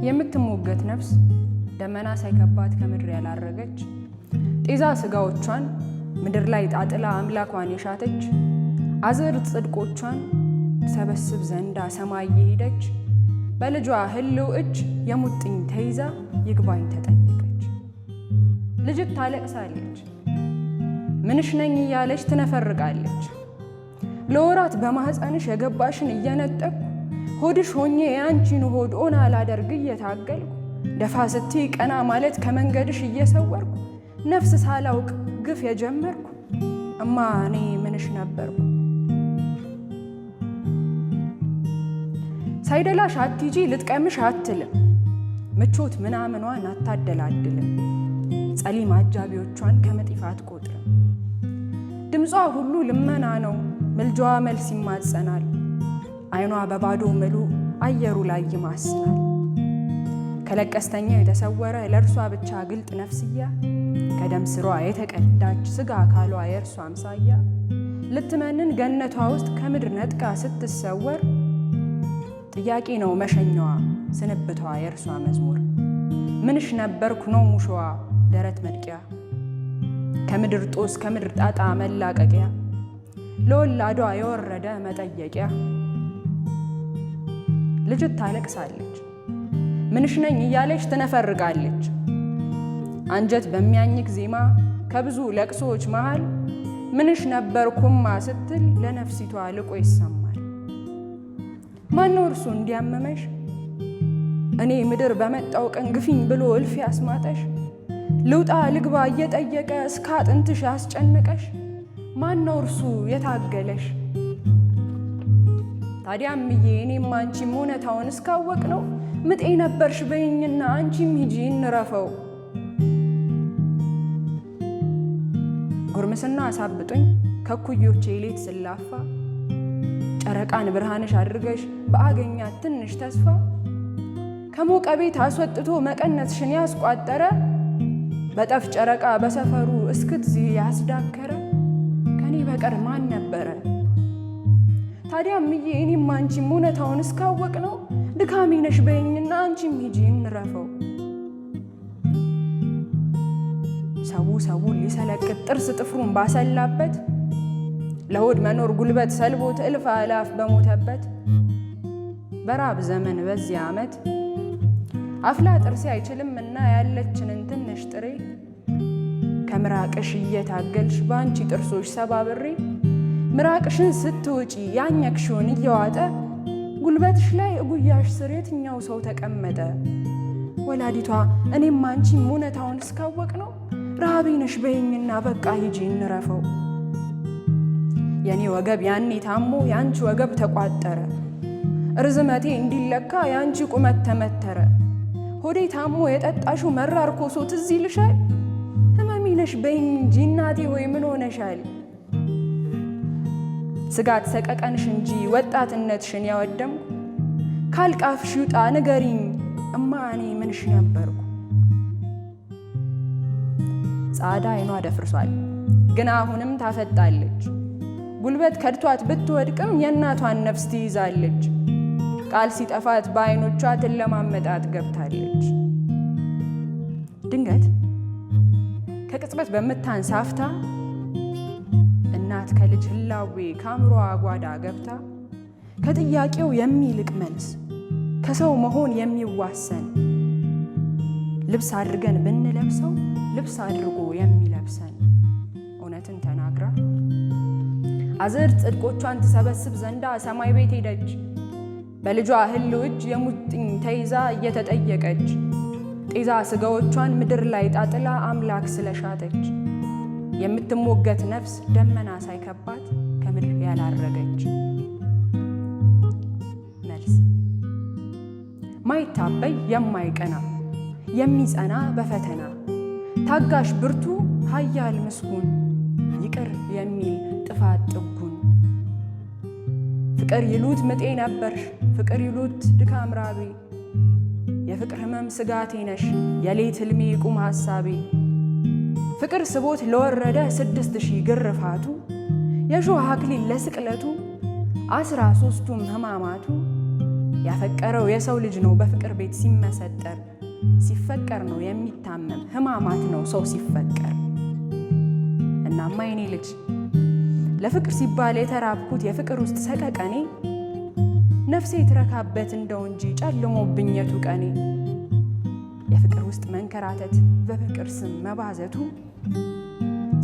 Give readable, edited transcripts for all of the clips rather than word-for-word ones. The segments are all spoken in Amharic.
የምትሞገት ነፍስ ደመና ሳይከባት ከምድር ያላረገች ጤዛ ስጋዎቿን ምድር ላይ ጣጥላ አምላኳን የሻተች አዝርት ጽድቆቿን ሰበስብ ዘንዳ ሰማይ የሄደች በልጇ ህልው እጅ የሙጥኝ ተይዛ ይግባኝ ተጠየቀች። ልጅት ታለቅሳለች፣ ምንሽ ነኝ እያለች ትነፈርቃለች። ለወራት በማህፀንሽ የገባሽን እየነጠቅኩ ሆድሽ ሆኜ የአንቺን ሆድ ኦና ላደርግ እየታገልኩ ደፋ ስትይ ቀና ማለት ከመንገድሽ እየሰወርኩ ነፍስ ሳላውቅ ግፍ የጀመርኩ እማ እኔ ምንሽ ነበርኩ። ሳይደላሽ አትሂጂ ልጥቀምሽ አትልም፣ ምቾት ምናምኗን አታደላድልም፣ ጸሊም አጃቢዎቿን ከመጢፍ አትቆጥርም። ድምጿ ሁሉ ልመና ነው፣ ምልጃዋ መልስ ይማጸናል። አይኗ በባዶ ምሉ አየሩ ላይ ይማስናል። ከለቀስተኛው የተሰወረ ለእርሷ ብቻ ግልጥ ነፍስያ ከደም ስሯ የተቀዳች ስጋ አካሏ የእርሷ አምሳያ ልትመንን ገነቷ ውስጥ ከምድር ነጥቃ ስትሰወር ጥያቄ ነው መሸኛዋ ስንብቷ የእርሷ መዝሙር። ምንሽ ነበርኩ ነው ሙሾዋ ደረት መድቂያ ከምድር ጦስ ከምድር ጣጣ መላቀቂያ ለወላዷ የወረደ መጠየቂያ። ልጅት ታለቅሳለች፣ ምንሽ ነኝ እያለች ትነፈርቃለች። አንጀት በሚያኝክ ዜማ ከብዙ ለቅሶዎች መሃል ምንሽ ነበርኩማ ስትል ለነፍሲቷ ልቆ ይሰማል። ማነው እርሱ እንዲያመመሽ እኔ ምድር በመጣው ቀን ግፊኝ ብሎ እልፍ ያስማጠሽ ልውጣ ልግባ እየጠየቀ እስከ አጥንትሽ ያስጨነቀሽ ማነው እርሱ የታገለሽ? ታዲያም እኔም አንቺም እውነታውን እስካወቅ ነው ምጤ ነበርሽ በይኝና አንቺም ሂጂ እንረፈው። ጉርምስና አሳብጦኝ ከኩዮቼ ሌት ስላፋ ጨረቃን ብርሃንሽ አድርገሽ በአገኛት ትንሽ ተስፋ ከሞቀ ቤት አስወጥቶ መቀነትሽን ያስቋጠረ በጠፍ ጨረቃ በሰፈሩ እስክትዚህ ያስዳከረ ከኔ በቀር ማን ነበረ? ታዲያም እኔም አንቺም እውነታውን እስካወቅ ነው ድካሜ ነሽ በይኝና አንቺም ሂጂ እንረፈው። ሰው ሊሰለቅጥ ጥርስ ጥፍሩን ባሰላበት ለሆድ መኖር ጉልበት ሰልቦት እልፍ አላፍ በሞተበት በራብ ዘመን በዚህ ዓመት አፍላ ጥርሴ አይችልምና ያለችንን ትንሽ ጥሬ ከምራቅሽ እየታገልሽ በአንቺ ጥርሶች ሰባብሬ ምራቅሽን ስትውጪ ያኘክሽውን እየዋጠ ጉልበትሽ ላይ እጉያሽ ስር የትኛው ሰው ተቀመጠ? ወላዲቷ እኔም አንቺም እውነታውን እስካወቅ ነው ረሃቤ ነሽ በይኝና በቃ ሂጂ እንረፈው። የኔ ወገብ ያኔ ታሞ ያንቺ ወገብ ተቋጠረ፣ ርዝመቴ እንዲለካ ያንቺ ቁመት ተመተረ። ሆዴ ታሞ የጠጣሽው መራር ኮሶ ትዝ ይልሻል? ህመሜ ነሽ በይኝ እንጂ እናቴ ሆይ ምን ሆነሻል? ስጋት ሰቀቀንሽ እንጂ ወጣትነትሽን ያወደምኩ ካልቃፍሽ ይውጣ ንገሪኝ እማ እኔ ምንሽ ነበርኩ? ጻዳ አይኗ ደፍርሷል ግን አሁንም ታፈጣለች። ጉልበት ከድቷት ብትወድቅም የእናቷን ነፍስ ትይዛለች። ቃል ሲጠፋት በአይኖቿ ትለማመጣት ገብታለች። ድንገት ከቅጽበት በምታንሳፍታ እናት ከልጅ ህላዌ ከአእምሮዋ ጓዳ ገብታ ከጥያቄው የሚልቅ መልስ ከሰው መሆን የሚዋሰን ልብስ አድርገን ብንለብሰው ልብስ አድርጎ የሚለብሰን እውነትን ተናግራ አዝርት ጽድቆቿን ትሰበስብ ዘንዳ ሰማይ ቤት ሄደች። በልጇ ህልው እጅ የሙጥኝ ተይዛ እየተጠየቀች ጤዛ ስጋዎቿን ምድር ላይ ጣጥላ አምላክ ስለሻተች የምትሞገት ነፍስ ደመና ሳይከባት ከምድር ያላረገች። መልስ ማይታበይ የማይቀና የሚጸና በፈተና ታጋሽ ብርቱ ኃያል ምስጉን ይቅር የሚል ጥፋት ጥጉን ፍቅር ይሉት ምጤ ነበርሽ ፍቅር ይሉት ድካም ራቤ የፍቅር ህመም ስጋቴ ነሽ የሌት ህልሜ ቁም ሐሳቤ ፍቅር ስቦት ለወረደ 6000 ግርፋቱ የሾህ አክሊል ለስቅለቱ 13ቱም ህማማቱ ያፈቀረው የሰው ልጅ ነው በፍቅር ቤት ሲመሰጠር። ሲፈቀር ነው የሚታመም ሕማማት ነው ሰው ሲፈቀር። እናማ የኔ ልጅ ለፍቅር ሲባል የተራብኩት የፍቅር ውስጥ ሰቀቀኔ ነፍሴ ትረካበት እንደው እንጂ ጨልሞብኘቱ ቀኔ። የፍቅር ውስጥ መንከራተት በፍቅር ስም መባዘቱ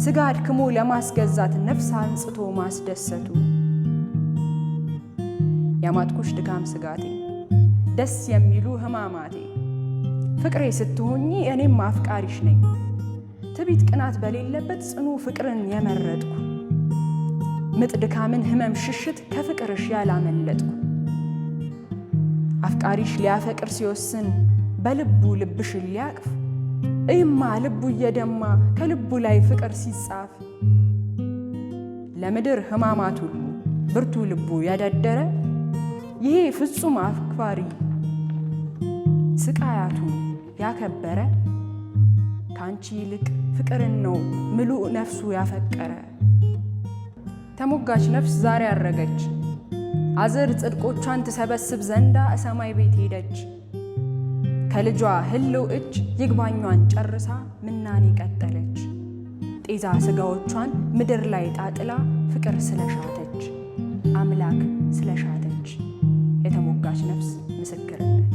ስጋ አድክሞ ለማስገዛት ነፍስ አንጽቶ ማስደሰቱ። ያማጥኩሽ ድካም ስጋቴ ደስ የሚሉ ሕማማቴ ፍቅሬ ስትሆኚ እኔም አፍቃሪሽ ነኝ። ትቢት ቅናት በሌለበት ጽኑ ፍቅርን የመረጥኩ ምጥ ድካምን ሕመም ሽሽት ከፍቅርሽ ያላመለጥኩ። አፍቃሪሽ ሊያፈቅር ሲወስን በልቡ ልብሽን ሊያቅፍ እይማ ልቡ እየደማ ከልቡ ላይ ፍቅር ሲጻፍ። ለምድር ሕማማት ሁሉ ብርቱ ልቡ ያደደረ ይሄ ፍጹም አፍቃሪ ስቃያቱን ያከበረ ካንቺ ይልቅ ፍቅርን ነው ምሉእ ነፍሱ ያፈቀረ። ተሞጋች ነፍስ ዛሬ አረገች አዝር ጽድቆቿን ትሰበስብ ዘንዳ ሰማይ ቤት ሄደች። ከልጇ ህልው እጅ ይግባኟን ጨርሳ ምናኔ ቀጠለች። ጤዛ ስጋዎቿን ምድር ላይ ጣጥላ ፍቅር ስለሻተች አምላክ ስለሻተች። የተሞጋች ነፍስ ምስክርነት።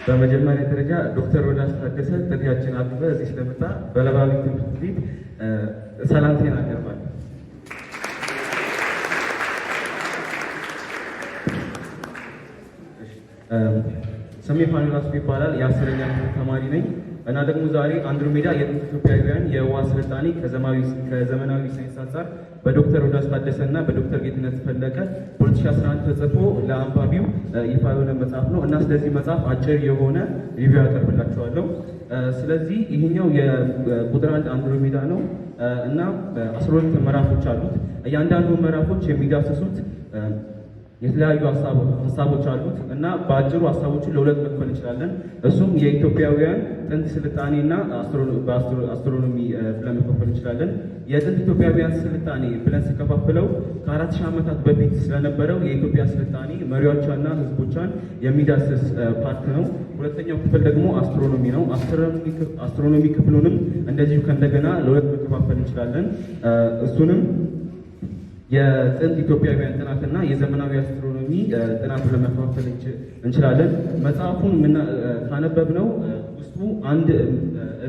በመጀመሪያ ደረጃ ዶክተር ሮዳስ ታደሰ ጥሪያችን አክብረ እዚህ ስለመጣ በለባዊ ትምህርት ቤት ሰላምታዬን አቀርባለሁ። ስሜ ፋኑኤል ይባላል። የ10ኛ ክፍል ተማሪ ነኝ እና ደግሞ ዛሬ አንድሮሜዳ የጥንት ኢትዮጵያውያን የህዋ ስልጣኔ ከዘመናዊ ሳይንስ አንጻር በዶክተር ሮዳስ ታደሰ እና በዶክተር ጌትነት ፈለቀ 2011 ተጽፎ ለአንባቢው ይፋ የሆነ መጽሐፍ ነው እና ስለዚህ መጽሐፍ አጭር የሆነ ሪቪው ያቀርብላችኋለሁ። ስለዚህ ይሄኛው የቁጥር 1 አንድሮሜዳ ነው እና 12 ምዕራፎች አሉት። እያንዳንዱ ምዕራፎች የሚዳስሱት የተለያዩ ሀሳቦች አሉት እና በአጭሩ ሀሳቦችን ለሁለት መክፈል እንችላለን። እሱም የኢትዮጵያውያን ጥንት ስልጣኔ እና አስትሮኖሚ ብለን መከፈል እንችላለን። የጥንት ኢትዮጵያውያን ስልጣኔ ብለን ሲከፋፍለው ከ4000 ዓመታት በፊት ስለነበረው የኢትዮጵያ ስልጣኔ መሪዎቿና ህዝቦቿን የሚዳስስ ፓርት ነው። ሁለተኛው ክፍል ደግሞ አስትሮኖሚ ነው። አስትሮኖሚ ክፍሉንም እንደዚሁ ከእንደገና ለሁለት መከፋፈል እንችላለን። እሱንም የጥንት ኢትዮጵያውያን ጥናትና የዘመናዊ አስትሮኖሚ ጥናት ለመከፋፈል እንችላለን። መጽሐፉን ካነበብነው ውስጡ አንድ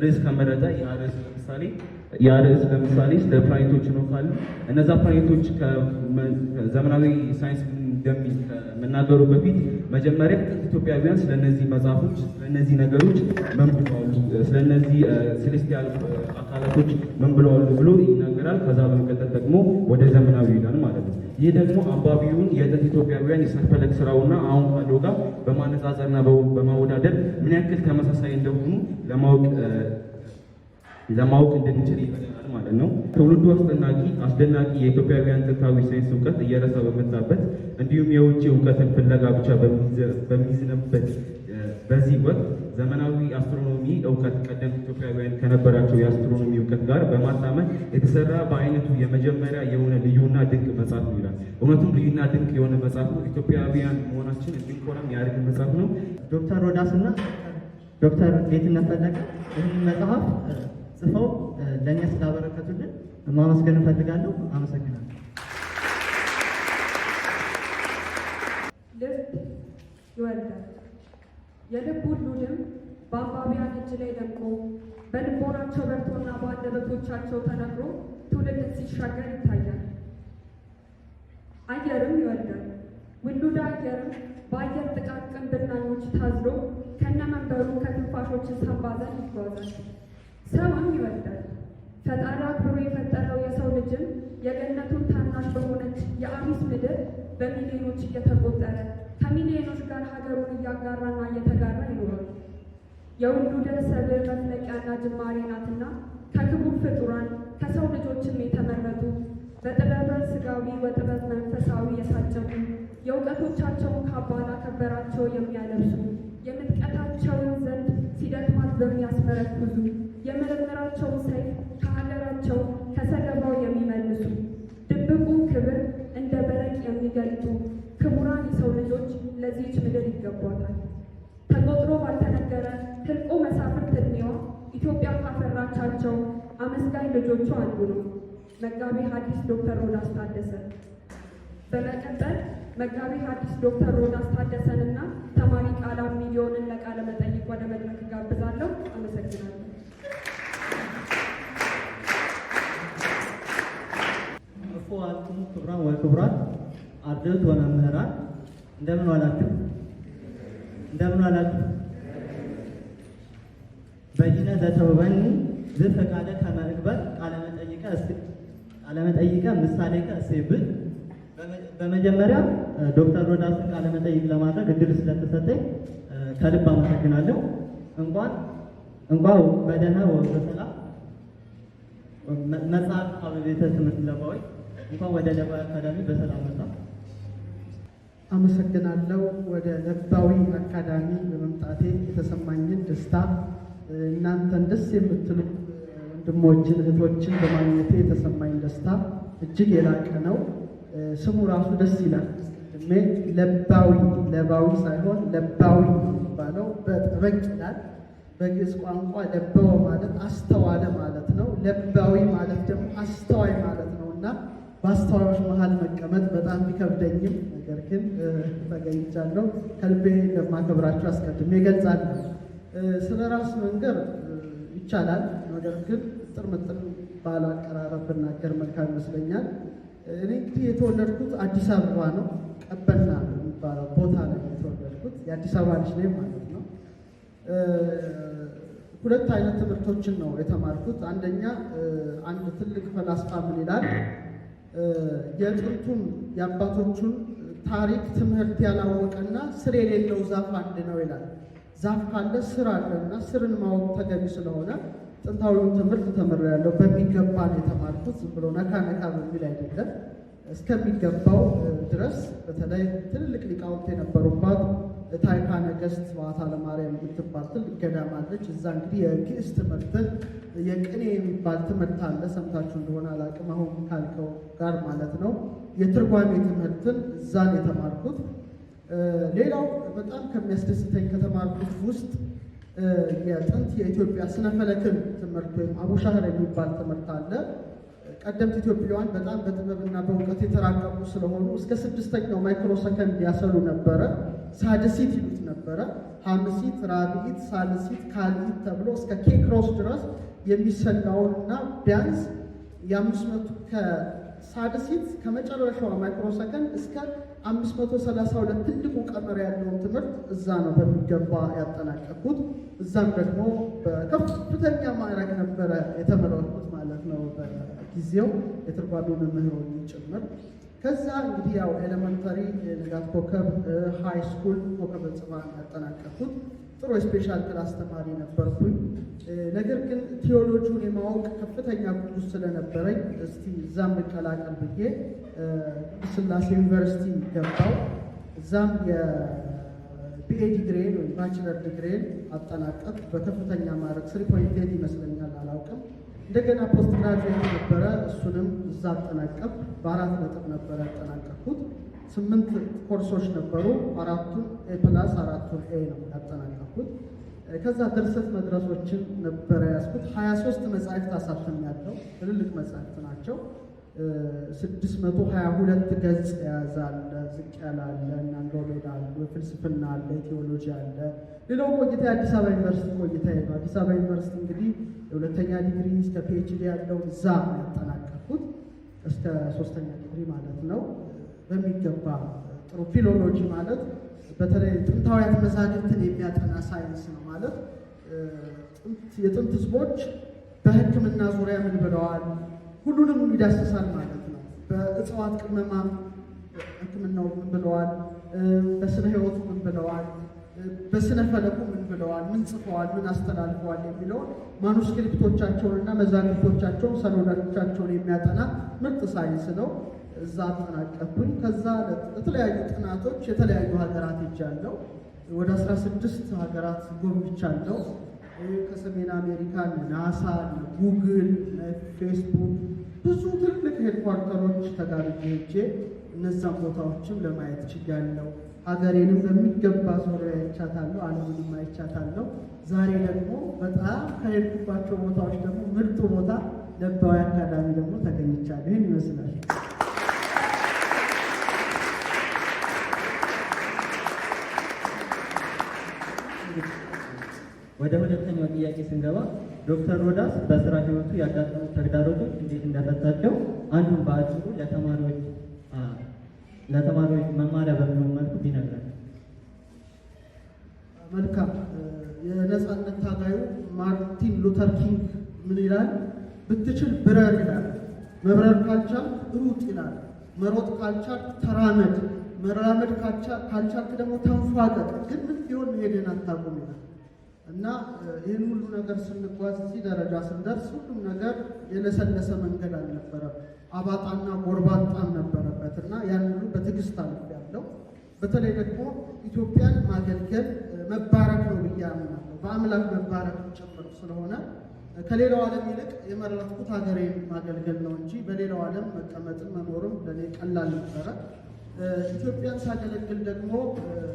ርዕስ ከመረጠ ያ ርዕስ ለምሳሌ ስለ ፕላኔቶች ነው ካሉ እነዛ ፕላኔቶች ከዘመናዊ ሳይንስ እንደሚናገሩ በፊት መጀመሪያ ጥንት ኢትዮጵያውያን ስለነዚህ መጽሐፎች ስለነዚህ ነገሮች ምን ብለዋል፣ ስለነዚህ ሴሌስቲያል አካላቶች ምን ብለዋል ብሎ ይናገራል። ከዛ በመቀጠል ደግሞ ወደ ዘመናዊ ይላል ማለት ነው። ይህ ደግሞ አንባቢውን የጥንት ኢትዮጵያውያን የስነ ፈለክ ስራውና አሁን ካለው ጋር በማነጻጸርና በማወዳደር ምን ያክል ተመሳሳይ እንደሆኑ ለማወቅ እንድንችል ይፈቅዳል ማለት ነው። ትውልዱ አስደናቂ የኢትዮጵያውያን ጥንታዊ ሳይንስ እውቀት እየረሳ በመጣበት እንዲሁም የውጭ እውቀትን ፍለጋ ብቻ በሚዝነበት በዚህ ወቅት ዘመናዊ አስትሮኖሚ እውቀት ቀደምት ኢትዮጵያውያን ከነበራቸው የአስትሮኖሚ እውቀት ጋር በማጣመር የተሰራ በአይነቱ የመጀመሪያ የሆነ ልዩና ድንቅ መጽሐፍ ነው ይላል። እውነቱም ልዩና ድንቅ የሆነ መጽሐፍ ነው። ኢትዮጵያውያን መሆናችን እንድንኮራም ያደርግ መጽሐፍ ነው። ዶክተር ሮዳስ እና ዶክተር ጌትነት ፈለቀ ይህን መጽሐፍ ጽፈው ለእኛ ስላበረከቱልን ማመስገን እንፈልጋለሁ። አመሰግናለሁ። ልብ ይወልዳል። የልብ ሁሉ ድምፅ በአንባቢያን እጅ ላይ ደምቆ በልቦናቸው በርቶና በአንደበቶቻቸው ተነግሮ ትውልድን ሲሻገር ይታያል። አየርም ይወልዳል። ውሉደ አየርም በአየር ጥቃቅን ብናኞች ታዝሎ ከነመንበሩ ከትንፋሾች ሳንባ ዘንድ ይጓዛል። ሰውም ይወልዳል። ፈጣሪ አክብሮ የፈጠረው የሰው ልጅም የገነቱን ታናሽ በሆነች የአቢስ ምድር በሚሊዮኖች እየተቆጠረ ከሚሊዮኖች ጋር ሀገሩን እያጋራና እየተጋራ ይኖራል። የውሉደ ሰብእ መፍለቂያና ጅማሬ ናትና ከክቡር ፍጡራን ከሰው ልጆችም የተመረጡ በጥበበ ሥጋዊ ወጥበብ መንፈሳዊ የታጨቁ የእውቀቶቻቸውን ካባ ላከበራቸው የሚያለብሱ የምጥቀታቸውን ዘንድ ሲደክማት በሚያስመረክዙ የምርምራቸውን ሰይፍ ከሀገራቸው ከሰለባው የሚመልሱ ድብቁን ክብር እንደ በረቅ የሚገልጡ ክቡራን የሰው ልጆች ለዚህች ምድር ይገቧታል። ተቆጥሮ ባልተነገረ ትልቁ መሳፍርት ዕድሜዋ ኢትዮጵያ ካፈራቻቸው አመስጋኝ ልጆቿ አንዱ ነው መጋቤ ሐዲስ ዶክተር ሮዳስ ታደሰ። በመቀጠል መጋቤ ሐዲስ ዶክተር ሮዳስ ታደሰንና ተማሪ ቃላም ሚሊዮንን ለቃለ መጠይቅ ወደ መድረክ ጋብዛለሁ። አመሰግናለሁ። እፎ አልክሙ ክቡራን ወክቡራት አርድእት ወመምህራን እንደምን ዋላችሁ? እንደምን ዋላችሁ? በይነ ዘተውበኒ ዝፈቃደ ከመ እግበር ቃለመጠይቀ ምሳሌከ እሴብል። በመጀመሪያ ዶክተር ሮዳስን ቃለመጠይቅ ለማድረግ እድል ስለተሰጠኝ ከልብ አመሰግናለሁ። እንኳን በደህና በሰላም መጽሐፍ አበቤተ ትምህርት ለባዊ እንኳን ወደ ለባዊ አካዳሚ በሰላም መጣ። አመሰግናለሁ። ወደ ለባዊ አካዳሚ በመምጣቴ የተሰማኝን ደስታ እናንተን ደስ የምትሉ ወንድሞችን እህቶችን በማግኘቴ የተሰማኝ ደስታ እጅግ የላቀ ነው። ስሙ ራሱ ደስ ይላል። እድሜ ለባዊ ሳይሆን ለባዊ የሚባለው በጠበቅ ይላል። በግዕዝ ቋንቋ ለበወ ማለት አስተዋለ ማለት ነው። ለባዊ ማለት ደግሞ አስተዋይ ማለት ነው እና በአስተዋዮች መሀል መቀመጥ በጣም ቢከብደኝም ነገር ግን ተገኝቻለሁ። ከልቤ እንደማከብራችሁ አስቀድሜ እገልጻለሁ። ስለ ራስ መንገር ይቻላል፣ ነገር ግን ጥርምጥን ባለ አቀራረብ ብናገር መልካም ይመስለኛል። እኔ እንግዲህ የተወለድኩት አዲስ አበባ ነው። ቀበና የሚባለው ቦታ ላይ የተወለድኩት የአዲስ አበባ ልጅ ነኝ ማለት ነው። ሁለት አይነት ትምህርቶችን ነው የተማርኩት። አንደኛ አንድ ትልቅ ፈላስፋ ምን ይላል? የጥንቱን የአባቶቹን ታሪክ ትምህርት ያላወቀና ስር የሌለው ዛፍ አንድ ነው ይላል። ዛፍ ካለ ስር አለና ስርን ማወቅ ተገቢ ስለሆነ ጥንታዊውን ትምህርት ተምሬያለሁ። በሚገባ ነው የተማርኩት። ዝም ብሎ ነካ ነካ በሚል አይደለም። እስከሚገባው ድረስ በተለይ ትልልቅ ሊቃውንት የነበሩባት ታይካ ነገሥት ዋታ ለማርያም የምትባል ትልቅ ገዳም አለች። እዛ እንግዲህ የግዕዝ ትምህርትን የቅኔ የሚባል ትምህርት አለ። ሰምታችሁ እንደሆነ አላውቅም፣ አሁን ካልከው ጋር ማለት ነው። የትርጓሜ ትምህርትን እዛን የተማርኩት። ሌላው በጣም ከሚያስደስተኝ ከተማርኩት ውስጥ የጥንት የኢትዮጵያ ስነፈለክን ትምህርት ወይም አቡሻህር የሚባል ትምህርት አለ። ቀደምት ኢትዮጵያውያን በጣም በጥበብና በእውቀት የተራቀቁ ስለሆኑ እስከ 6ኛው ማይክሮ ሰከንድ ያሰሉ ነበረ። ሳድሲት ይሉት ነበረ። ሐምሲት፣ ራብዒት፣ ሳልሲት፣ ካልኢት ተብሎ እስከ ኬክሮስ ድረስ የሚሰላውን እና ቢያንስ የ500 ከሳድሲት ከመጨረሻዋ ማይክሮ ሰከንድ እስከ 532 ትልቁ ቀመር ያለውን ትምህርት እዛ ነው በሚገባ ያጠናቀቅኩት። እዛም ደግሞ በከፍተኛ ማዕረግ ነበረ የተመረጥኩት ማለት ነው በጊዜው የትርጓሜ መምህር ሆኜ ጭምር። ከዛ እንግዲህ ያው ኤሌመንተሪ ንጋት ኮከብ፣ ሃይ ስኩል ኮከበ ጽባህ ያጠናቀቅኩት። ጥሩ የስፔሻል ክላስ ተማሪ ነበርኩኝ። ነገር ግን ቴዎሎጂውን የማወቅ ከፍተኛ ጉጉት ስለነበረኝ እስቲ እዛም ልቀላቀል ብዬ ቅድስት ሥላሴ ዩኒቨርሲቲ ገባው። እዛም የቢኤ ዲግሪን ወይም ባችለር ዲግሪን አጠናቀቅ በከፍተኛ ማዕረግ 3.8 ይመስለኛል፣ አላውቅም። እንደገና ፖስት ግራጁዌት ነበረ፣ እሱንም እዛ አጠናቀቅ። በ4 ነጥብ ነበረ ያጠናቀቅኩት። 8 ኮርሶች ነበሩ፣ 4ቱን ኤ ፕላስ 4ቱን ኤ ነው ያጠናቀቅኩት። ከዛ ድርሰት መድረሶችን ነበረ ያዝኩት። 23 መጽሐፍት አሳትሜያለሁ። ትልልቅ መጽሐፍት ናቸው። 622 ገጽ የያዘ አለ፣ ዝቅ ያለ አለ፣ አንድሮሜዳ አለ፣ ፍልስፍና አለ፣ ቴዎሎጂ አለ። ሌላው ቆይታ የአዲስ አበባ ዩኒቨርሲቲ ቆይታ ነው። አዲስ አበባ ዩኒቨርሲቲ እንግዲህ የሁለተኛ ዲግሪ እስከ ፒኤችዲ ያለው እዛ ያጠናቀቅኩት እስከ 3ኛ ዲግሪ ማለት ነው። በሚገባ ጥሩ ፊሎሎጂ ማለት በተለይ ጥንታውያን መዛግብትን የሚያጠና ሳይንስ ነው ማለት የጥንት ህዝቦች በሕክምና ዙሪያ ምን ብለዋል ሁሉንም ይዳስሳል ማለት ነው። በእጽዋት ቅመማ ሕክምናው ምን ብለዋል፣ በስነ ህይወቱ ምን ብለዋል፣ በስነ ፈለኩ ምን ብለዋል፣ ምን ጽፈዋል፣ ምን አስተላልፈዋል የሚለውን ማኑስክሪፕቶቻቸውንና መዛግብቶቻቸውን ሰነዶቻቸውን የሚያጠና ምርጥ ሳይንስ ነው። እዛ አጠናቀቅኩኝ። ከዛ ለተለያዩ ጥናቶች የተለያዩ ሀገራት ሄጃለሁ። ወደ 16 ሀገራት ጎብኝቻለሁ። ከሰሜን አሜሪካ ናሳ፣ ጉግል፣ ፌስቡክ ብዙ ትልቅ ሄድኳርተሮች ተጋብዤ ሄጄ እነዛን ቦታዎችም ለማየት ችያለሁ። ሀገሬንም በሚገባ ዙሪያ አይቻታለሁ፣ ዓለምንም አይቻታለሁ። ዛሬ ደግሞ በጣም ከሄድኩባቸው ቦታዎች ደግሞ ምርጡ ቦታ ለባዊ አካዳሚ ደግሞ ተገኝቻለሁ። ይህን ይመስላል። ወደ ሁለተኛው ጥያቄ ስንገባ ዶክተር ሮዳስ በስራ ህይወቱ ያጋጠሙ ተግዳሮቶች እንዴት እንደፈታቸው አንዱን በአጭሩ ለተማሪዎች መማሪያ በሚሆን መልኩ ቢነግረን። መልካም። የነጻነት ታጋዩ ማርቲን ሉተር ኪንግ ምን ይላል? ብትችል ብረር ይላል፣ መብረር ካልቻልክ ሩጥ ይላል፣ መሮጥ ካልቻልክ ተራመድ፣ መራመድ ካልቻልክ ደግሞ ተንፏቀቅ፣ ግን ምን ቢሆን መሄድን አታቁም ይላል። እና ይህን ሁሉ ነገር ስንጓዝ እዚህ ደረጃ ስንደርስ ሁሉም ነገር የለሰለሰ መንገድ አልነበረም፣ አባጣና ጎርባጣም ነበረበት እና ያን ሁሉ በትዕግስት አልፌያለሁ። በተለይ ደግሞ ኢትዮጵያን ማገልገል መባረክ ነው ብዬ አምናለሁ። በአምላክ መባረክ ጭምር ስለሆነ ከሌላው ዓለም ይልቅ የመረጥኩት ሀገሬን ማገልገል ነው እንጂ በሌላው ዓለም መቀመጥም መኖርም ለእኔ ቀላል ነበረ። ኢትዮጵያን ሳገለግል ደግሞ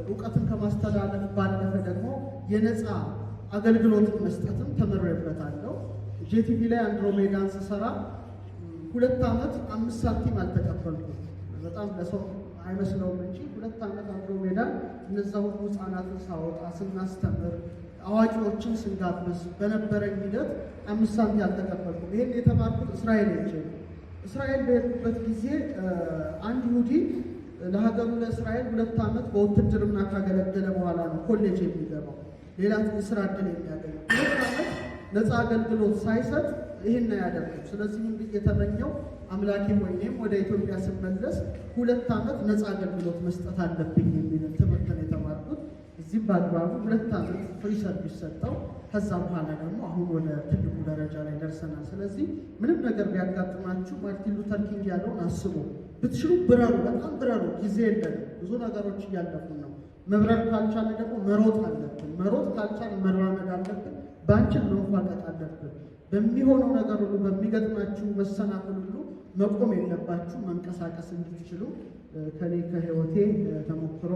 እውቀትን ከማስተላለፍ ባለፈ ደግሞ የነፃ አገልግሎትን መስጠትም ተመሬበታለሁ። ጄቲቪ ላይ አንድሮሜዳን ስሰራ 2 ዓመት 5 ሳንቲም አልተቀበልኩም። በጣም ለሰው አይመስለውም እንጂ 2 ዓመት አንድሮሜዳ እነዛ ሁሉ ህፃናትን ሳወጣ ስናስተምር አዋቂዎችን ስንጋብዝ በነበረኝ ሂደት 5 ሳንቲም አልተቀበልኩም። ይሄን የተማርኩት እስራኤል ሄጄ ነው። እስራኤል በሄድኩበት ጊዜ አንድ ይሁዲ ለሀገሩ ለእስራኤል 2 ዓመት በውትድርና ካገለገለ በኋላ ነው ኮሌጅ የሚገባው ሌላ የስራ እድል የሚያገኘው። 2 ዓመት ነፃ አገልግሎት ሳይሰጥ ይህን ያደርገው። ስለዚህ ምን ብዬ የተመኘው አምላኬ ሆይ እኔም ወደ ኢትዮጵያ ስመለስ 2 ዓመት ነፃ አገልግሎት መስጠት አለብኝ የሚል ትምህርት ነው የተማርኩት። እዚህም በአግባቡ 2 ዓመት ፍሪ ሰርቪስ ሰጠው። ከዛ በኋላ ደግሞ አሁን ወደ ትልቁ ደረጃ ላይ ደርሰናል። ስለዚህ ምንም ነገር ቢያጋጥማችሁ ማርቲን ሉተር ኪንግ ያለውን አስቡ። ብትችሉ ብረሩ፣ በጣም ብረሩ። ጊዜ የለንም፣ ብዙ ነገሮች እያለፉን ነው። መብረር ካልቻለ ደግሞ መሮጥ አለብን። መሮጥ ካልቻለ መራመድ አለብን። ባንችን መንፏቀቅ አለብን። በሚሆነው ነገር ሁሉ በሚገጥማችሁ መሰናክል ሁሉ መቆም የለባችሁ፣ መንቀሳቀስ እንድትችሉ ከኔ ከህይወቴ ተሞክሮ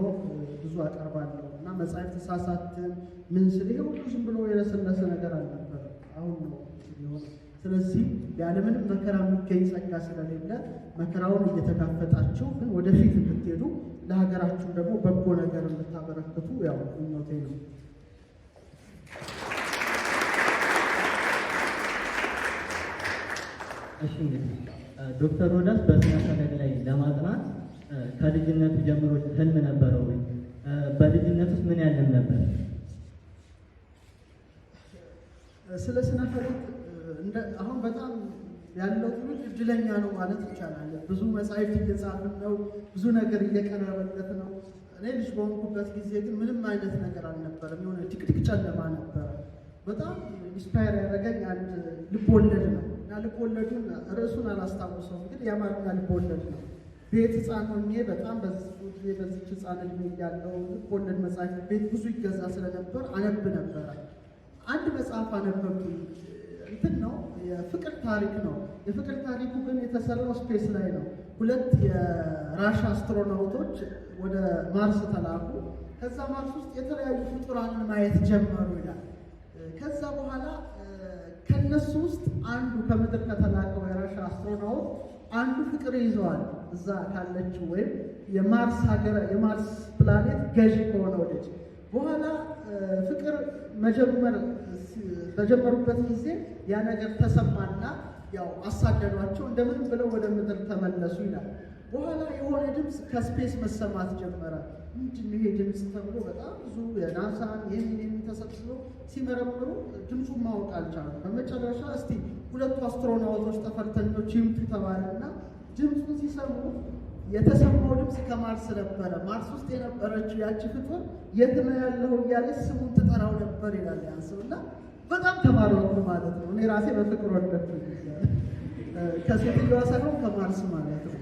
ብዙ አቀርባለሁ እና መጽሐፍ ተሳሳትን ምን ስል ይሄ ሁሉ ዝም ብሎ የለሰለሰ ነገር አልነበረም። አሁን ነው የሆነ። ስለዚህ ያለምንም መከራ የሚገኝ ጸጋ ስለሌለ መከራውን እየተጋፈጣችሁ ግን ወደፊት እንድትሄዱ ለሀገራችሁ ደግሞ በጎ ነገር እንድታበረክቱ ያው ምኞቴ ነው። እሺ እንግዲህ ዶክተር ሮዳስ በስነ ፈለክ ላይ ለማጥናት ከልጅነቱ ጀምሮ ህልም ነበረው ወይ? በልጅነት ውስጥ ምን ያለም ነበር? ስለ ስነ ፈለክ አሁን በጣም ያለው ትውልድ እድለኛ ነው ማለት ይቻላል። ብዙ መጻሕፍት እየጻፍን ነው፣ ብዙ ነገር እየቀረበለት ነው። እኔ ልጅ በሆንኩበት ጊዜ ግን ምንም አይነት ነገር አልነበረም። የሆነ ድቅድቅ ጨለማ ነበረ። በጣም ኢንስፓየር ያደረገኝ አንድ ልቦወለድ ነው እና ልቦወለዱን ርዕሱን አላስታውሰውም፣ ግን የአማርኛ ልቦወለድ ነው። ቤት ህፃን ሆኜ በጣም በዚች ህፃን እድሜ ያለው ልቦወለድ መጽሐፍ ቤት ብዙ ይገዛ ስለነበር አነብ ነበረ። አንድ መጽሐፍ አነበብኩኝ። እንትን ነው የፍቅር ታሪክ ነው። የፍቅር ታሪኩ ግን የተሰራው ስፔስ ላይ ነው። 2 የራሻ አስትሮናውቶች ወደ ማርስ ተላኩ። ከዛ ማርስ ውስጥ የተለያዩ ፍጡራንን ማየት ጀመሩ ይላል። ከዛ በኋላ ከነሱ ውስጥ አንዱ ከምድር ከተላከው የራሻ አስትሮናውት አንዱ ፍቅር ይዘዋል። እዛ ካለችው ወይም የማርስ ፕላኔት ገዢ ከሆነው ልጅ በኋላ ፍቅር በጀመሩበት ጊዜ ያ ነገር ተሰማና ያው አሳደዷቸው። እንደምንም ብለው ወደ ምድር ተመለሱ ይላል። በኋላ የሆነ ድምፅ ከስፔስ መሰማት ጀመረ። ምንድን ይሄ ድምፅ ተብሎ በጣም ብዙ የናሳን ይህን ተሰብስበው ሲመረምሩ ድምፁን ማወቅ አልቻሉም። በመጨረሻ እስቲ ሁለቱ አስትሮናውቶች ጠፈርተኞች ይምጡ ተባለና ድምፁን ሲሰሙ የተሰማው ድምፅ ከማርስ ነበረ። ማርስ ውስጥ የነበረችው ያቺ ፍጡር የት ነው ያለው እያለች ስሙን ትጠራው ነበር ይላል ያንስብ እና በጣም ተማረኩ ማለት ነው። እኔ ራሴ በፍቅር ወደድኩ ከሴትዮዋ ሳይሆን ከማርስ ማለት ነው።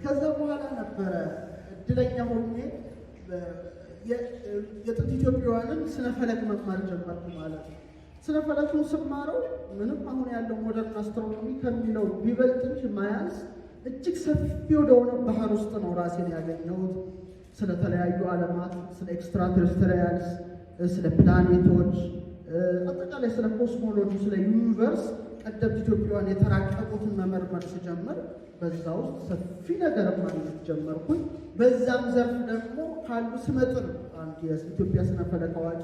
ከዛ በኋላ ነበረ እድለኛ ሆኜ የጥንት ኢትዮጵያውያንን ስነፈለክ መማር ጀመርኩ ማለት ነው። ስነፈለኩን ስማረው ምንም አሁን ያለው ሞደርን አስትሮኖሚ ከሚለው ቢበልጥ እንጂ ማያንስ እጅግ ሰፊ ወደሆነ ባህር ውስጥ ነው ራሴን ያገኘሁት። ስለተለያዩ ዓለማት፣ ስለ ኤክስትራቴሬስትሪያልስ፣ ስለ ፕላኔቶች፣ አጠቃላይ ስለ ኮስሞሎጂ፣ ስለ ዩኒቨርስ ቀደምት ኢትዮጵያውያን የተራቀቁትን መመርመር ስጀምር በዛ ውስጥ ሰፊ ነገር ማግኘት ጀመርኩኝ። በዛም ዘርፍ ደግሞ ካሉ ስመጥር አንድ የኢትዮጵያ ስነፈለክ አዋቂ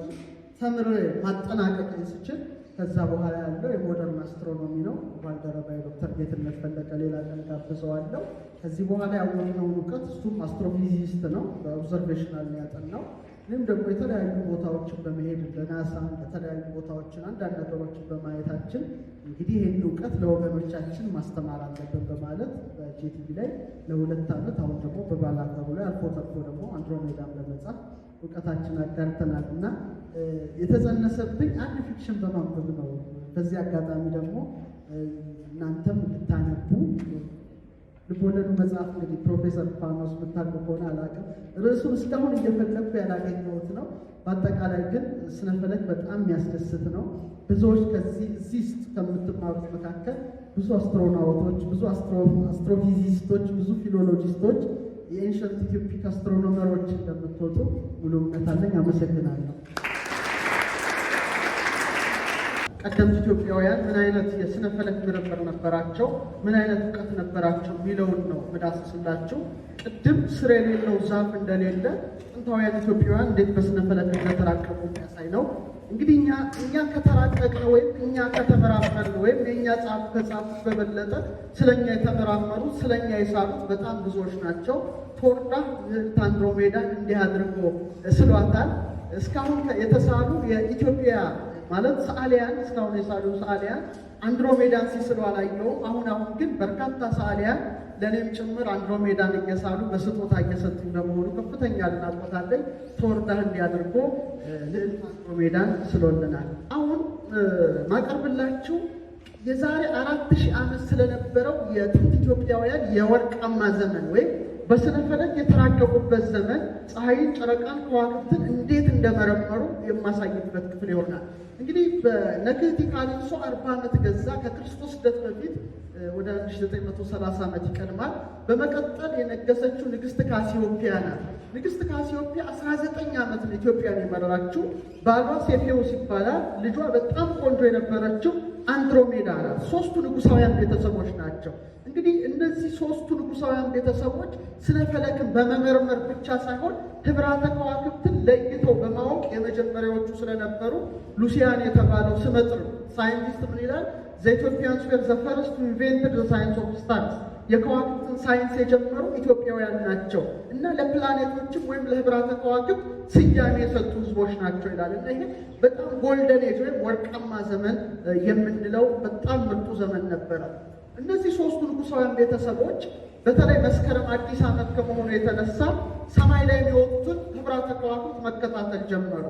ተምሬ ማጠናቀቅ ስችል ከዛ በኋላ ያለው የሞደርን አስትሮኖሚ ነው። ባልደረባዬ ዶክተር ጌትነት ፈለቀ ሌላ ቀን ጋብዘዋለሁ። ከዚህ በኋላ ያወቅነውን እውቀት እሱም አስትሮፊዚስት ነው፣ በኦብዘርቬሽናል ነው ያጠናው። እኔም ደግሞ የተለያዩ ቦታዎችን በመሄድ ለናሳ የተለያዩ ቦታዎችን አንዳንድ ነገሮችን በማየታችን እንግዲህ ይህን እውቀት ለወገኖቻችን ማስተማር አለብን በማለት በጄቲቪ ላይ ለ2 ዓመት አሁን ደግሞ በባላገሩ ላይ አልፎ ተርፎ ደግሞ አንድሮሜዳም ለመጻፍ እውቀታችን አጋርተናል እና የተጸነሰብኝ አንድ ፊክሽን በማንበብ ነው። በዚህ አጋጣሚ ደግሞ እናንተም እንድታነቡ ልቦለዱ መጽሐፍ እንግዲህ ፕሮፌሰር ፋኖስ ብታውቁ ከሆነ አላውቅም፣ ርዕሱን እስካሁን እየፈለግኩ ያላገኘሁት ነው። በአጠቃላይ ግን ስነፈለክ በጣም የሚያስደስት ነው። ብዙዎች እዚህ ከምትማሩት መካከል ብዙ አስትሮናውቶች፣ ብዙ አስትሮፊዚስቶች፣ ብዙ ፊሎሎጂስቶች፣ የኤንሸንት ኢትዮፒክ አስትሮኖመሮች እንደምትወጡ ሙሉ እምነት አለኝ። አመሰግናለሁ። ቀደምት ኢትዮጵያውያን ምን አይነት የስነፈለክ ምርምር ነበራቸው፣ ምን አይነት እውቀት ነበራቸው የሚለውን ነው መዳሰስላችሁ። ቅድም ስር የሌለው ዛፍ እንደሌለ ጥንታውያን ኢትዮጵያውያን እንዴት በስነፈለክ እንደተራቀቁ የሚያሳይ ነው። እንግዲህ እኛ ከተራቀቅን ወይም እኛ ከተመራመርን ወይም የእኛ ጻፍ ከጻፉት በበለጠ ስለኛ የተመራመሩት ስለኛ የሳሉት በጣም ብዙዎች ናቸው። ቶርዳ አንድሮሜዳን እንዲህ አድርጎ ስሏታል። እስካሁን የተሳሉ የኢትዮጵያ ማለት ሰዓሊያን እስካሁን የሳሉ ሰዓሊያን አንድሮሜዳን ሲስሉ አላየሁም። አሁን ግን በርካታ ሰዓሊያን ለእኔም ጭምር አንድሮሜዳን እየሳሉ በስጦታ እየሰጡኝ በመሆኑ ከፍተኛ አድናቆት አለኝ። ተወርዳህ እንዲያደርጎ ልዕልት አንድሮሜዳን ስሎልናል። አሁን ማቀርብላችሁ የዛሬ 4000 ዓመት ስለነበረው የጥንት ኢትዮጵያውያን የወርቃማ ዘመን ወይም በስነፈለክ የተራቀቁበት ዘመን ፀሐይን፣ ጨረቃን፣ ከዋክብትን እንዴት እንደመረመሩ የማሳይበት ክፍል ይሆናል። እንግዲህ በነክህቲ ካልንሶ 40 ዓመት ገዛ ከክርስቶስ ልደት በፊት ወደ 1930 ዓመት ይቀድማል። በመቀጠል የነገሰችው ንግስት ካሲዮፒያ ናት። ንግስት ካሲዮፒያ 19 ዓመት ነው ኢትዮጵያን የመራችው። ባሏ ሴፌዎስ ይባላል። ልጇ በጣም ቆንጆ የነበረችው አንድሮሜዳ ናት። 3ቱ ንጉሳውያን ቤተሰቦች ናቸው። እንግዲህ እነዚህ 3ቱ ንጉሳውያን ቤተሰቦች ስነፈለክን በመመርመር ብቻ ሳይሆን ህብራተ ከዋክብትን ለይተው በማወቅ የመጀመሪያዎቹ ስለነበሩ ሉሲያን የተባለው ስመጥር ሳይንቲስት ምን ይላል? ዘ ኢትዮጵያንስ ዌር ዘ ፈርስት ቱ ኢንቨንትድ ዘ ሳይንስ ኦፍ ስታርስ፣ የከዋክብትን ሳይንስ የጀመሩ ኢትዮጵያውያን ናቸው እና ለፕላኔቶችም ወይም ለህብራተ ከዋክብት ስያሜ የሰጡ ህዝቦች ናቸው ይላል እና ይሄ በጣም ጎልደን ኤጅ ወይም ወርቃማ ዘመን የምንለው በጣም ምርጡ ዘመን ነበረ። እነዚህ 3ቱ ንጉሳውያን ቤተሰቦች በተለይ መስከረም አዲስ ዓመት ከመሆኑ የተነሳ ሰማይ ላይ የሚወጡትን ህብራተ ከዋክብት መከታተል ጀመሩ።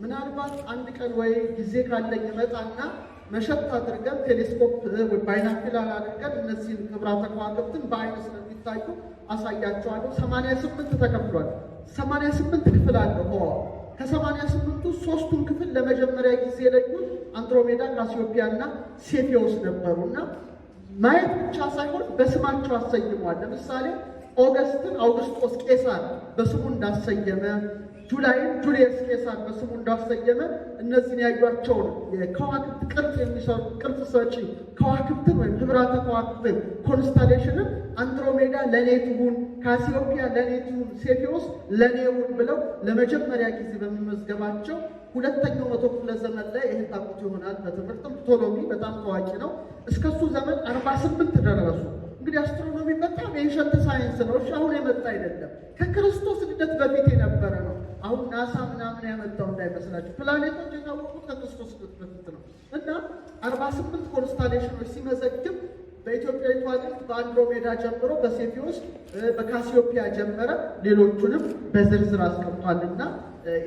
ምናልባት አንድ ቀን ወይ ጊዜ ካለኝ መጣና መሸት አድርገን ቴሌስኮፕ ወይ ባይናኩላር አድርገን እነዚህን ህብራተ ከዋክብትን በአይን ስለሚታዩ አሳያቸዋለሁ። 88 ተከፍሏል። 88 ክፍል አለው ህዋ። ከ88ቱ 3ቱን ክፍል ለመጀመሪያ ጊዜ የለዩት አንድሮሜዳ፣ ካሲዮፒያ እና ሴፌዎስ ነበሩና ማየት ብቻ ሳይሆን በስማቸው አሰይመዋል። ለምሳሌ ኦገስትን አውግስጦስ ቄሳር በስሙ እንዳሰየመ፣ ጁላይን ጁልየስ ቄሳር በስሙ እንዳሰየመ እነዚህን ያዩቸውን የከዋክብት ቅርጽ የሚሰሩ ቅርጽ ሰጪ ከዋክብትን ወይም ህብራተ ከዋክብትን ኮንስታሌሽንን አንድሮሜዳ ለኔ ትሁን፣ ካሲዮፒያ ለኔ ትሁን፣ ሴፌዎስ ለኔ ይሁን ብለው ለመጀመሪያ ጊዜ በመመዝገባቸው ሁለተኛው መቶ ክፍለ ዘመን ላይ ይህን ታውቁት ይሆናል። በትምህርትም ፕቶሎሚ በጣም ታዋቂ ነው። እስከሱ ዘመን 48 ደረሱ። እንግዲህ አስትሮኖሚ በጣም የሸንት ሳይንስ ነው። እሺ አሁን የመጣ አይደለም፣ ከክርስቶስ ልደት በፊት የነበረ ነው። አሁን ናሳ ምናምን ያመጣው እንዳይመስላችሁ። ፕላኔቶች የታወቁት ከክርስቶስ ልደት በፊት ነው እና 48 ኮንስታሌሽኖች ሲመዘግብ በኢትዮጵያዊቷ ግልት በአንድሮሜዳ ጀምሮ በሴፊዎስ በካሲዮፒያ ጀመረ፣ ሌሎቹንም በዝርዝር አስቀምጧልና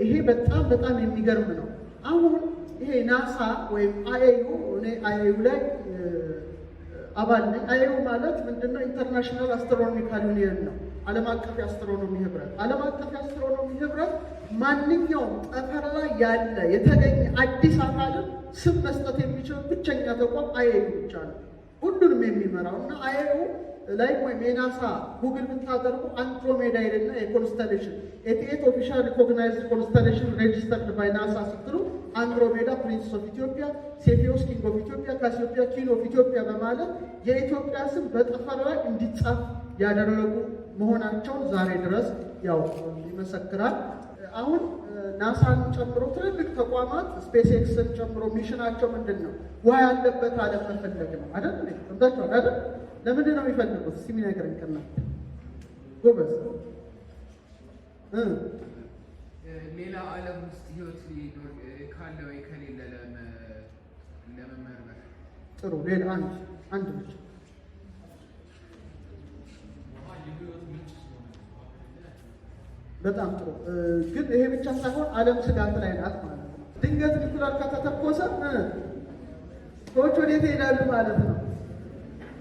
ይሄ በጣም በጣም የሚገርም ነው። አሁን ይሄ ናሳ ወይም አይኤዩ እኔ አይኤዩ ላይ አባል ነኝ። አይኤዩ ማለት ምንድነው? ኢንተርናሽናል አስትሮኖሚካል ዩኒየን ነው። ዓለም አቀፍ የአስትሮኖሚ ህብረት። ዓለም አቀፍ የአስትሮኖሚ ህብረት ማንኛውም ጠፈር ላይ ያለ የተገኘ አዲስ አካልን ስም መስጠት የሚችል ብቸኛ ተቋም አይኤዩ ብቻ ነው፣ ሁሉንም የሚመራው እና አይኤዩ ላይ ወይም የናሳ ጉግል ብታደርጉ አንድሮሜዳ ይልና የኮንስቴሌሽን 88 ኦፊሻል ሪኮግናይዝድ ኮንስቴሌሽን ሬጂስተርድ ባይ ናሳ ስትሉ አንድሮሜዳ ፕሪንስ ኦፍ ኢትዮጵያ፣ ሴፊዮስ ኪንግ ኦፍ ኢትዮጵያ፣ ካሲዮፒያ ኪን ኦፍ ኢትዮጵያ በማለት የኢትዮጵያ ስም በጠፈር ላይ እንዲጻፍ ያደረጉ መሆናቸውን ዛሬ ድረስ ያው ይመሰክራል። አሁን ናሳን ጨምሮ ትልልቅ ተቋማት ስፔስ ኤክስን ጨምሮ ሚሽናቸው ምንድን ነው? ውሃ ያለበት ዓለም መፈለግ ነው አይደል? እንታችኋል አይደል? ለምንድን ነው የሚፈልጉት? እስኪ የሚነግረኝ ከእናንተ ጎበዝ። ሌላ ዓለም ውስጥ ህይወት ሊኖር ካለ ወይ ከሌለ ለመመርመር። ጥሩ። ሌላ አንድ ብቻ በጣም ጥሩ። ግን ይሄ ብቻ ሳይሆን ዓለም ስጋት ላይ ናት ማለት ነው። ድንገት ኒኩለር ከተተኮሰ ሰዎች ወዴት ይሄዳሉ ማለት ነው?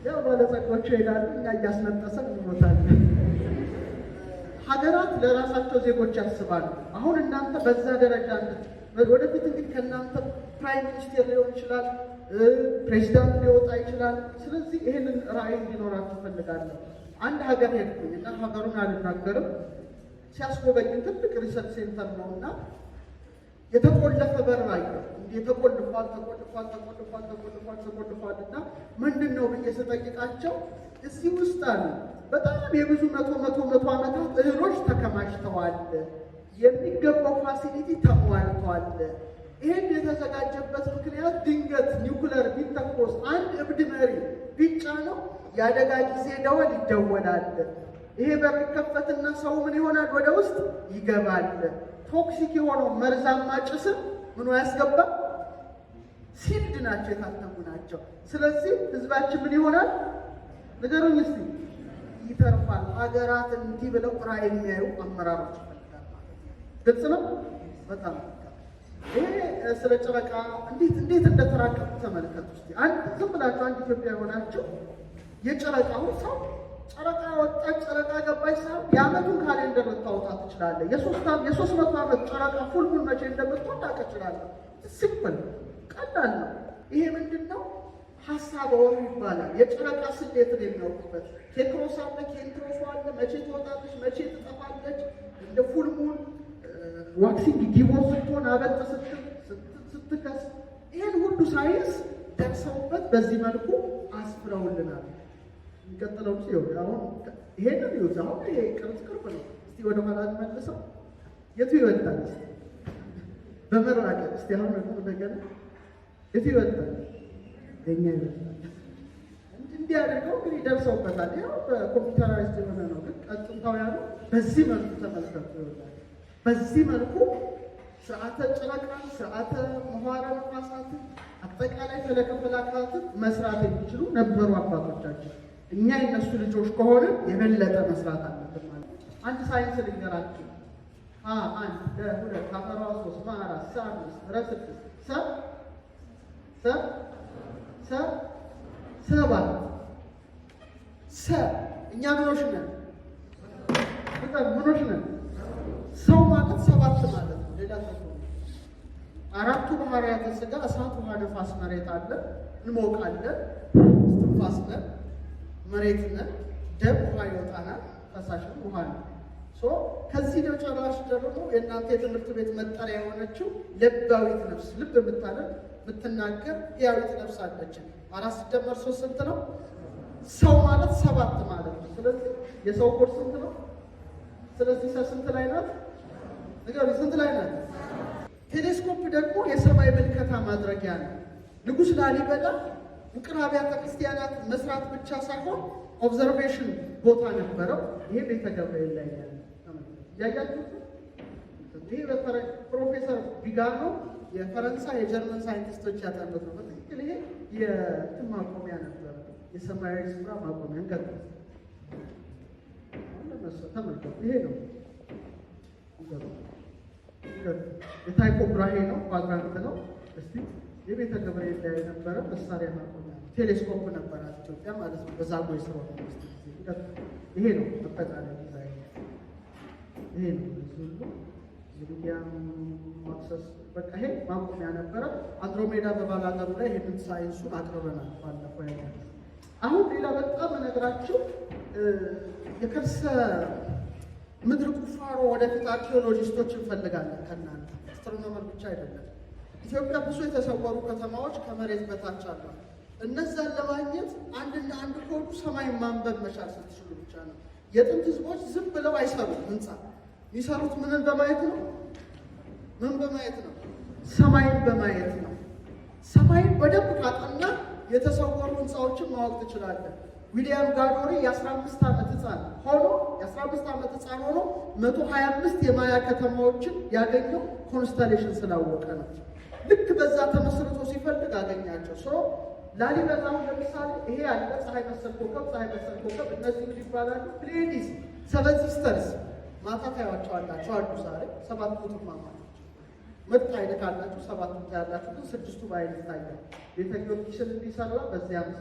ያው ባለጸጎቹ ይሄዳሉ፣ እኛ እያስነጠሰን እንሞታለን። ሀገራት ለራሳቸው ዜጎች ያስባሉ። አሁን እናንተ በዛ ደረጃ ወደፊት እንግዲህ ከእናንተ ፕራይም ሚኒስቴር ሊሆን ይችላል፣ ፕሬዚዳንት ሊወጣ ይችላል። ስለዚህ ይህንን ራዕይ እንዲኖራችሁ እፈልጋለሁ። አንድ ሀገር ሄድኩኝ እና ሀገሩን አልናገርም፣ ሲያስጎበኝን ትልቅ ሪሰርች ሴንተር ነው እና የተቆለፈ በር አየሁ። እንዲህ ተቆልፏል እና ምንድን ነው ብዬ ስጠይቃቸው እዚህ ውስጥ አሉ በጣም የብዙ መቶ ዓመታት እህሎች ተከማችተዋል፣ የሚገባው ፋሲሊቲ ተሟልቷል። ይህን የተዘጋጀበት ምክንያት ድንገት ኒውክለር ቢተኮስ አንድ እብድ መሪ ቢጫነው የአደጋ ጊዜ ደወል ይደወላል። ይሄ በር ይከፈትና ሰው ምን ይሆናል? ወደ ውስጥ ይገባል። ቶክሲክ የሆነው መርዛማ ጭስም ምኑ ያስገባል? ሲልድ ናቸው፣ የታተሙ ናቸው። ስለዚህ ህዝባችን ምን ይሆናል? ንገሩኝ እስቲ። ይተርፋል። ሀገራት እንዲህ ብለው ራዕይ የሚያዩ አመራሮች ይፈልጋል። ግልጽ ነው። በጣም ይሄ ስለ ጨረቃ እንዴት እንደተራቀቁ ተመልከቱ እስቲ። ዝም ብላችሁ አንድ ኢትዮጵያ የሆናችሁ የጨረቃውን ሰው ጨረቃ ወጣች ጨረቃ ገባች ሳይሆን የዓመቱን ካሌንደር ልታወጣ ትችላለህ። የ300 ዓመት ጨረቃ ፉልሙን መቼ እንደምትወጣ ትችላለህ። ሲምፕል ቀላል ነው። ይሄ ምንድን ነው? ሀሳብ ወሩ ይባላል። የጨረቃ ስሌትን የሚያውቁበት ኬክሮስ አለ፣ ኬንትሮስ አለ። መቼ ትወጣለች፣ መቼ ትጠፋለች፣ እንደ ፉልሙን ዋክሲንግ ዲቮር ስትሆን አበጥ ስትከስ፣ ይህን ሁሉ ሳይንስ ደርሰውበት በዚህ መልኩ አስፍረውልናል። የሚቀጥለው አሁን ይሄንን ይሁት አሁን ይሄ ቅርብ ነው። እስቲ ወደ ኋላ መልሰው የቱ ይበልጣል? በመራቀቅ እስቲ አሁን ደግሞ እንደገና የቱ ይበልጣል? የኛ ይበልጣል። እንዲህ አድርገው እንግዲህ ደርሰውበታል። ያው በኮምፒውተራይዝድ የሆነ ነው፣ ግን ጥንታውያኑ በዚህ መልኩ ተመልከቱ ይወጣል። በዚህ መልኩ ስርዓተ ጨረቃን፣ ስርዓተ ምህዋረ ነፋሳትን፣ አጠቃላይ ፈለከ ፈላካትን መስራት የሚችሉ ነበሩ አባቶቻችን። እኛ የነሱ ልጆች ከሆነ የበለጠ መስራት አለብን ማለት ነው። አንድ ሳይንስ ልንገራችሁ። 1 2 ካፈራ 3 4 5 6 7 እኛ ምኖች ነን? ምኖች ነን? ሰው ማለት 7 ማለት ነው። ሌላ ሰው አራቱ ባህርያተ ሥጋ እሳት፣ ውሃ፣ ነፋስ፣ መሬት አለ። እንሞቃለን፣ እስትንፋስ ነን፣ መሬት ነን፣ ደም ውሃ ይወጣናል፣ ፈሳሽም ውሃ ነው። ከዚህ ጨራሽ ደግሞ የእናንተ የትምህርት ቤት መጠሪያ የሆነችው ለባዊት ነፍስ፣ ልብ የምታለን የምትናገር ሕያዊት ነፍስ አለችን። 4 ሲደመር 3 ስንት ነው? ሰው ማለት 7 ማለት ነው። ስለዚህ የሰው ኮድ ስንት ነው? ስለዚህ ሰው ስንት ላይ ናት? ንገሩኝ፣ ስንት ላይ ናት? ቴሌስኮፕ ደግሞ የሰማይ ምልከታ ማድረጊያ ነው። ንጉሥ ላሊበላ ውቅር አብያተ ክርስቲያናት መስራት ብቻ ሳይሆን ኦብዘርቬሽን ቦታ ነበረው። ይሄ ቤተ ገብርኤል ላይ ያለ ያያችሁት። ይሄ ፕሮፌሰር ቢጋኖ የፈረንሳይ የጀርመን ሳይንቲስቶች ያጠኑት ነው። በትክክል ይሄ የእንትን ማቆሚያ ነበረ፣ የሰማያዊ ስፍራ ማቆሚያ እንቀጥ ተመልከቱ። ይሄ ነው የታይኮ ብራሄ ነው፣ ኳድራንት ነው። እስቲ የቤተ ገብርኤል ላይ የነበረ መሳሪያ ማቆሚያ ቴሌስኮፕ ነበራት ኢትዮጵያ ማለት ነው። በዛጎይ ስራ ይሄ ነው አጠቃላይ ዲዛይን። ይሄ ነው ሁሉ ሚዲያም ማክሰስ በቃ ይሄ ማቆሚያ ነበረ። አንድሮሜዳ በባላገሩ ላይ ይሄንን ሳይንሱን አቅርበናል ባለፈው ያለ። አሁን ሌላ በጣም እነግራችሁ የከርሰ ምድር ቁፋሮ ወደፊት አርኪኦሎጂስቶች እንፈልጋለን ከእናንተ አስትሮኖመር ብቻ አይደለም። ኢትዮጵያ ብዙ የተሰወሩ ከተማዎች ከመሬት በታች አሉ። እነዛን ለማግኘት አንድና አንድ ኮዱ ሰማይ ማንበብ መቻል ስትችሉ ብቻ ነው። የጥንት ህዝቦች ዝም ብለው አይሰሩም ህንፃ። የሚሰሩት ምንን በማየት ነው? ምን በማየት ነው? ሰማይን በማየት ነው። ሰማይን በደንብ ካጠና የተሰወሩ ህንፃዎችን ማወቅ ትችላለን። ዊሊያም ጋዶሪ የ15 ዓመት ህፃን ሆኖ 125 የማያ ከተማዎችን ያገኘው ኮንስታሌሽን ስላወቀ ነው። ልክ በዛ ተመስርቶ ሲፈልግ አገኛቸው። ላሊበላውን ለምሳሌ ይሄ ያለ ፀሐይ መሰል ኮከብ እነዚህ ምን ይባላሉ? ፕሌዲስ ሰቨን ሲስተርስ ማታ ታያቸዋላችሁ አሉ። ዛሬ 7 ቁጥር ማማቶች መጣ አይደካላችሁ 7 ቁጥር ያላችሁ ግን 6ቱ ባይል ይታያል። ቤተ ጊዮርጊስን እንዲሰራ በዚህ አምሳ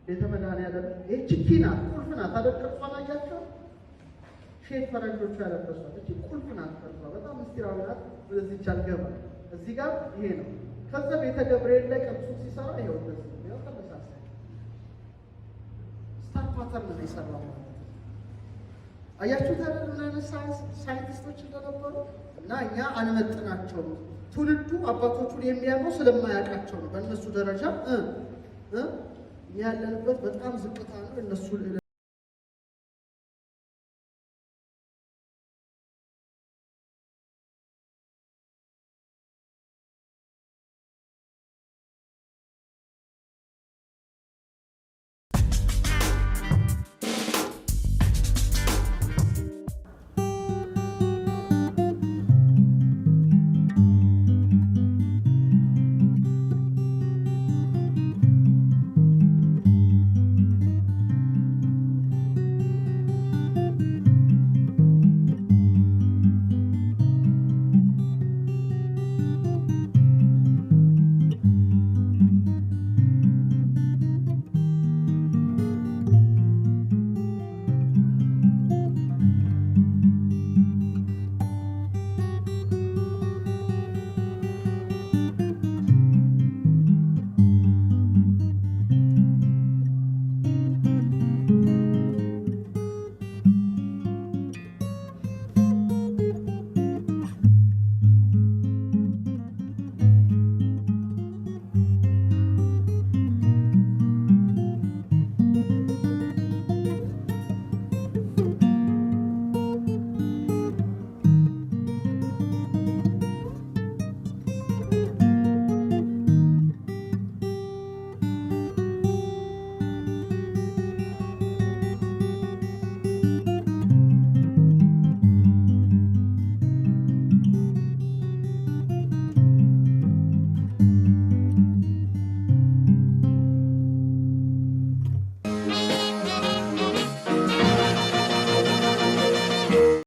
ቤተ መድኃኔዓለም ይሄ ችኪና ቁልፍ ናት አይደል? ቅርጿን አያቸው ሼት ፈረንጆቹ ያለበሷት እቺ ቁልፍ ናት። ቅርጿ በጣም ምስጢራዊ ናት። ወደዚህ ቻልገባ እዚህ ጋር ይሄ ነው። ከዛ ቤተ ገብርኤል ላይ ቅርጹ ሲሰራ ይሄው እንደዚህ ነው። ተመሳሳይ ስታር ፓተርን ነው የሰራው ማለት ነው። አያችሁት አይደል? ምን አይነት ሳይንቲስቶች እንደነበሩ እና እኛ አንመጥናቸውም። ትውልዱ አባቶቹን የሚያምነው ስለማያውቃቸው ነው። በእነሱ ደረጃ ያለንበት በጣም ዝቅታ ነው። እነሱ